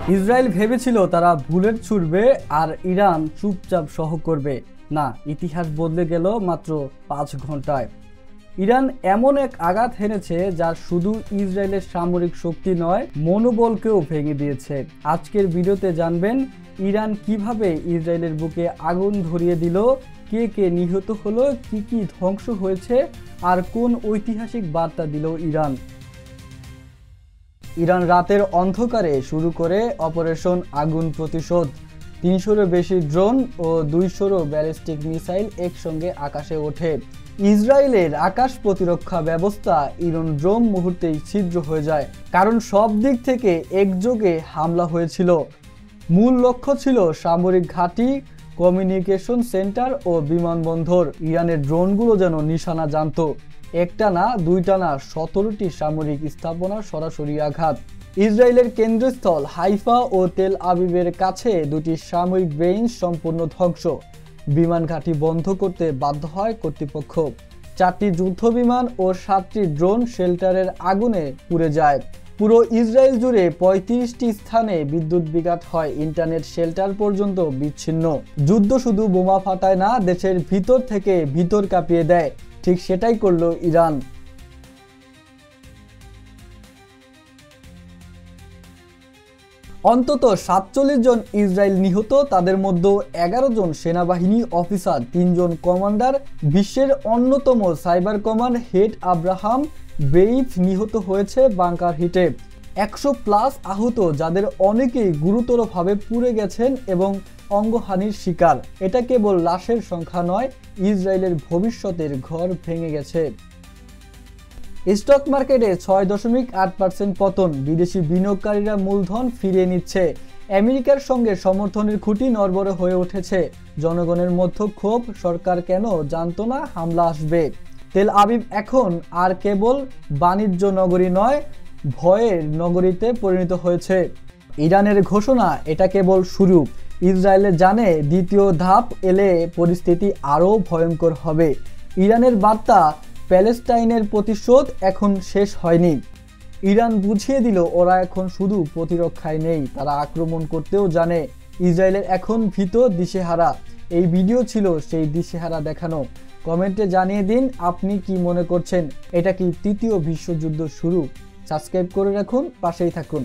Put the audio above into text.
Israel ভেবেছিল তারা bullet ছুড়বে আর Iran চুপচাপ সহ করবে। না, ইতিহাস বদলে গেল মাত্র 5 ঘন্টায়। ইরান এমন এক আঘাত হেনেছে যা শুধু ইসরায়েলের সামরিক শক্তি নয়, মনোবলকেও ভেঙে দিয়েছে। আজকের ভিডিওতে জানবেন ইরান কিভাবে ইসরায়েলের বুকে আগুন ধরিয়ে দিল, কে কে নিহত হলো, কি ধ্বংস হয়েছে আর কোন ঐতিহাসিক বার্তা দিল ইরান। ইরান রাতের অন্ধকারে শুরু করে অপারেশন আগুন প্রতিশোধ। 300-এরও বেশি ড্রোন ও 200-রও ব্যালিস্টিক মিসাইল একসঙ্গে আকাশে ওঠে। ইসরায়েলের আকাশ প্রতিরক্ষা ব্যবস্থা ইরান ড্রোন মুহূর্তেই ছিদ্র হয়ে যায়, কারণ সব দিক থেকে একযোগে হামলা হয়েছিল। মূল লক্ষ্য ছিল সামরিক ঘাঁটি, কমিউনিকেশন সেন্টার ও বিমানবন্দর। ইরানের ড্রোনগুলো যেন নিশানা জানত। একটা না, দুইটা না, 17টি সামরিক স্থাপনার সরাসরি আঘাত। ইসরায়েলের কেন্দ্রস্থল হাইফা ও তেল আবিবের কাছে 2টি সামরিক বেঞ্চ সম্পূর্ণ ধ্বংস। বিমান ঘাঁটি বন্ধ করতে বাধ্য হয় কর্তৃপক্ষ। 4টি যুদ্ধ বিমান ও 7টি ড্রোন শেল্টারের আগুনে পুড়ে যায়। পুরো ইসরায়েল জুড়ে 35টি স্থানে বিদ্যুৎ বিঘাত হয়, ইন্টারনেট শেল্টার পর্যন্ত বিচ্ছিন্ন। যুদ্ধ শুধু বোমা ফাটায় না, দেশের ভিতর থেকে ভিতর কাঁপিয়ে দেয়। ঠিক সেটাই করলো ইরান। অন্তত 47 জন ইসরায়েল নিহত, তাদের মধ্যে 11 জন সেনাবাহিনী অফিসার, 3 জন কমান্ডার। বিশ্বের অন্যতম সাইবার কমান্ড হেড আব্রাহাম বেইফ নিহত হয়েছে বাংকার হিটে। 100+ আহত, যাদের অনেকেই গুরুতরভাবে পুড়ে গেছেন এবং অঙ্গহানির শিকার। এটা কেবল লাশের সংখ্যা নয়, ইসরায়েলের ভবিষ্যতের ঘর ভেঙে গেছে। স্টক মার্কেটে 6.8% পতন, বিদেশি বিনিয়োগকারীরা মূলধন ফিরিয়ে নিচ্ছে। আমেরিকার সঙ্গে সমর্থনের খুঁটি নড়বড়ে হয়ে উঠেছে। জনগণের মধ্যে ক্ষোভ, সরকার কেন জানতো না হামলা আসবে। তেল আবিব এখন আর কেবল বাণিজ্য নগরী নয়, ভয়ের নগরীতে পরিণত হয়েছে। ইরানের ঘোষণা, এটা কেবল শুরু। ইসরায়েল জানে দ্বিতীয় ধাপ এলে পরিস্থিতি আরও ভয়ঙ্কর হবে। ইরানের বার্তা, প্যালেস্টাইনের প্রতিশোধ এখন শেষ হয়নি। ইরান বুঝিয়ে দিল ওরা এখন শুধু প্রতিরক্ষায় নেই, তারা আক্রমণ করতেও জানে। ইসরায়েলের এখন ভীত, দিশেহারা। এই ভিডিও ছিল সেই দিশেহারা দেখানো। কমেন্টে জানিয়ে দিন আপনি কি মনে করছেন, এটা কি তৃতীয় বিশ্বযুদ্ধ শুরু? সাবস্ক্রাইব করে রাখুন, পাশেই থাকুন।